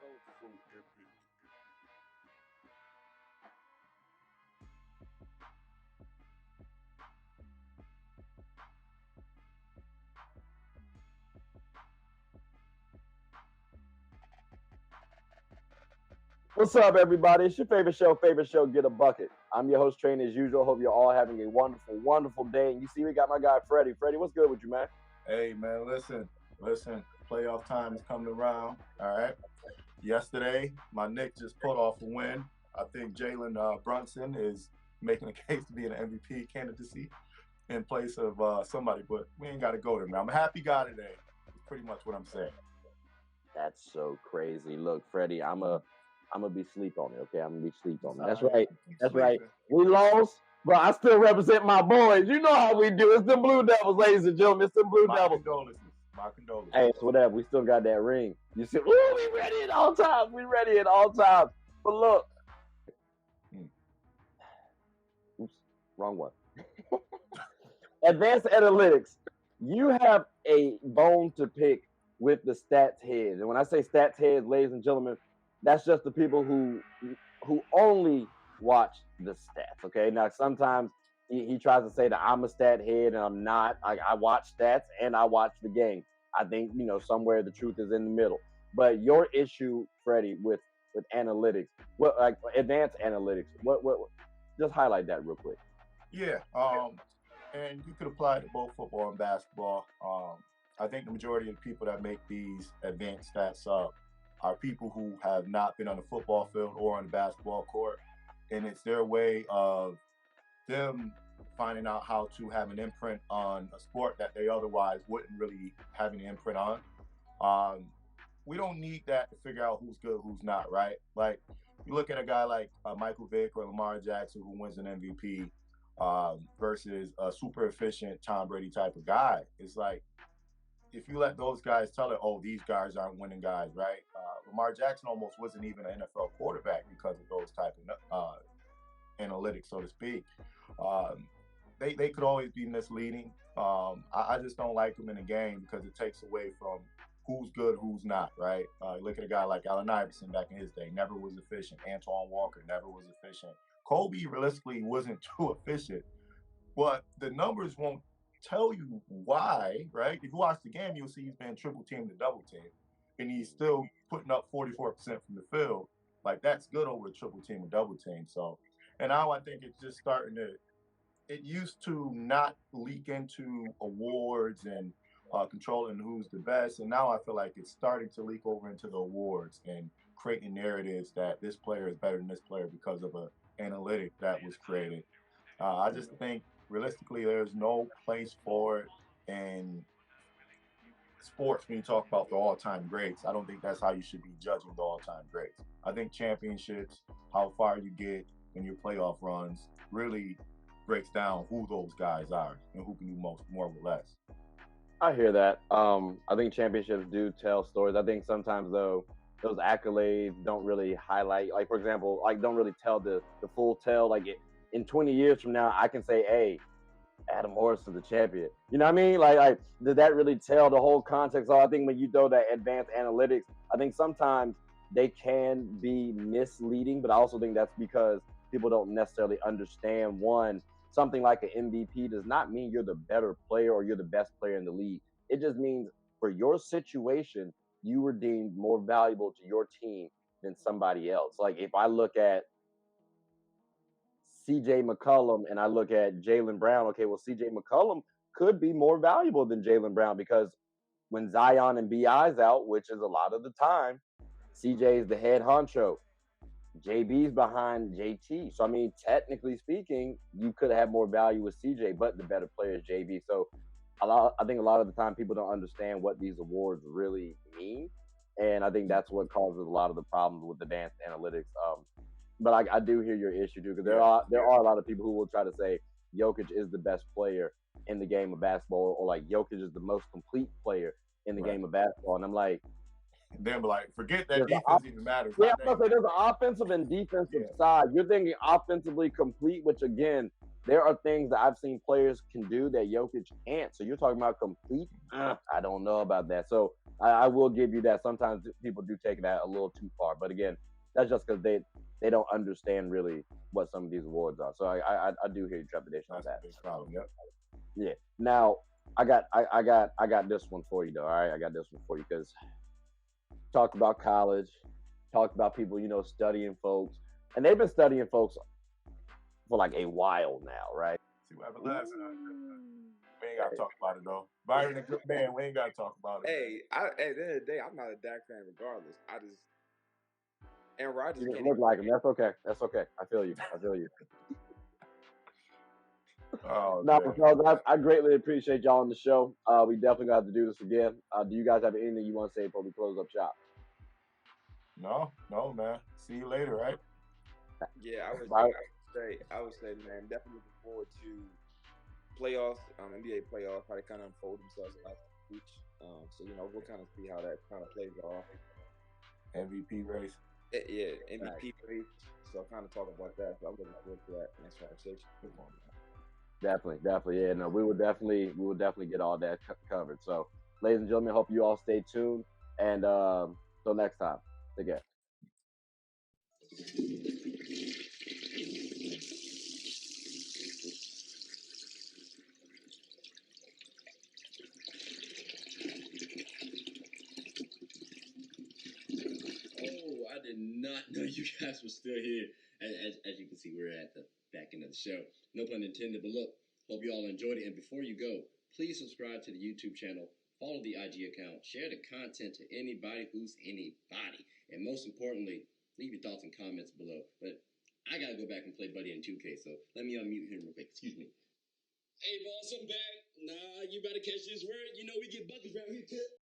so epic. What's up, everybody? It's your favorite show, Get a Bucket. I'm your host, Train, as usual. Hope you're all having a wonderful, wonderful day. And you see, we got my guy, Freddie. Freddie, what's good with you, man? Hey man, listen. Playoff time is coming around. All right. Yesterday, my Knicks just pulled off a win. I think Jalen Brunson is making a case to be an MVP candidacy in place of somebody, but we ain't got to go there, man. I'm a happy guy today. That's pretty much what I'm saying. That's so crazy. Look, Freddie, I'm gonna be sleep on it. Okay, I'm gonna be sleep on it. That's All right. right. Keep That's right. sleeping. We lost, but I still represent my boys. You know how we do. It's the Blue Devils, ladies and gentlemen. It's the Blue My Devils. condolences. My condolences. Hey, it's whatever. We still got that ring. You see, ooh, we ready at all times. We ready at all times. But look, oops, wrong one. Advanced analytics. You have a bone to pick with the stats heads, and when I say stats heads, ladies and gentlemen, that's just the people who only watch the stats. Okay, now sometimes he tries to say that I'm a stat head and I'm not. I watch stats and I watch the game. I think somewhere the truth is in the middle. But your issue, Freddie, with analytics, what like advanced analytics, what just highlight that real quick. Yeah. And you could apply it to both football and basketball. I think the majority of the people that make these advanced stats up are people who have not been on the football field or on the basketball court, and it's their way of them finding out how to have an imprint on a sport that they otherwise wouldn't really have an imprint on. Um, we don't need that to figure out who's good, who's not, right? Like you look at a guy like Michael Vick or Lamar Jackson who wins an MVP versus a super efficient Tom Brady type of guy. It's like if you let those guys tell it, oh, these guys aren't winning guys, right? Lamar Jackson almost wasn't even an NFL quarterback because of those type of analytics, so to speak. Um, they could always be misleading. I just don't like them in the game because it takes away from who's good, who's not, right? Look at a guy like Allen Iverson back in his day, never was efficient. Antoine Walker never was efficient. Kobe realistically wasn't too efficient, but the numbers won't tell you why, right? If you watch the game, you'll see he's been triple teamed to double team, and he's still putting up 44% from the field. Like that's good over a triple team or double team. So, and now I think it's just starting to. It used to not leak into awards and controlling who's the best, and now I feel like it's starting to leak over into the awards and creating narratives that this player is better than this player because of a analytic that was created. I just think realistically, there's no place for it in sports when you talk about the all-time greats. I don't think that's how you should be judging the all-time greats. I think championships, how far you get in your playoff runs, really breaks down who those guys are and who can do most more with less. I hear that. I think championships do tell stories. I think sometimes though those accolades don't really highlight, like for example, like don't really tell the full tell. In 20 years from now, I can say, hey, Adam Morris is the champion. You know what I mean? Like did that really tell the whole context? So I think when you throw that advanced analytics, I think sometimes they can be misleading, but I also think that's because people don't necessarily understand one. Something like an MVP does not mean you're the better player or you're the best player in the league. It just means for your situation, you were deemed more valuable to your team than somebody else. Like if I look at CJ McCollum and I look at Jalen Brown, okay, well, CJ McCollum could be more valuable than Jalen Brown because when Zion and BI's out, which is a lot of the time, CJ is the head honcho. JB's behind JT. So I mean, technically speaking, you could have more value with CJ, but the better player is JB. So I think a lot of the time people don't understand what these awards really mean, and I think that's what causes a lot of the problems with advanced analytics. But I do hear your issue too, because Yeah, there are a lot of people who will try to say Jokic is the best player in the game of basketball, or like Jokic is the most complete player in the right. game of basketball, and I'm like, And then be like, forget that there's an defense even matters. yeah, Not I'm that. gonna say there's an offensive and defensive Yeah, side. You're thinking offensively complete, which again, there are things that I've seen players can do that Jokic can't. So you're talking about complete. I don't know about that. So I will give you that. Sometimes people do take that a little too far, but again, that's just because they don't understand really what some of these awards are. So I do hear your trepidation on That's that. a big problem. Yep. Yeah. Now I got this one for you though. All right, I got this one for you because talked about college, talked about people studying folks, and they've been studying folks for like a while now, right? See what happened last time. We ain't gotta talk about it though. Byron, a good man. We ain't gotta talk about it. Hey, at the end of the day, I'm not a Dak fan regardless. Aaron Rodgers You can't look even like him. That's okay. That's okay. I feel you. I feel you. Oh, No, man. fellas, I greatly appreciate y'all on the show. We definitely got to do this again. Do you guys have anything you want to say before we close up shop? No, man. See you later, right? Yeah, I would say, man, definitely looking forward to playoffs, NBA playoffs, how they kind of unfold themselves last week. So we'll kind of see how that kind of plays off. MVP race. Yeah, MVP race. So I'll kind of talk about that. So I'm looking forward to that next conversation. Definitely. Yeah, no, we will definitely get all that covered. So, ladies and gentlemen, hope you all stay tuned. And till next time, take care. Oh, I did not know you guys were still here. As you can see, we're at the back end of the show. No pun intended, but look, hope you all enjoyed it. And before you go, please subscribe to the YouTube channel, follow the IG account, share the content to anybody who's anybody. And most importantly, leave your thoughts and comments below. But I gotta go back and play Buddy in 2K, so let me unmute him real quick. Excuse me. Hey, boss, I'm back. Nah, you better catch this word. You know we get buckets around here, too.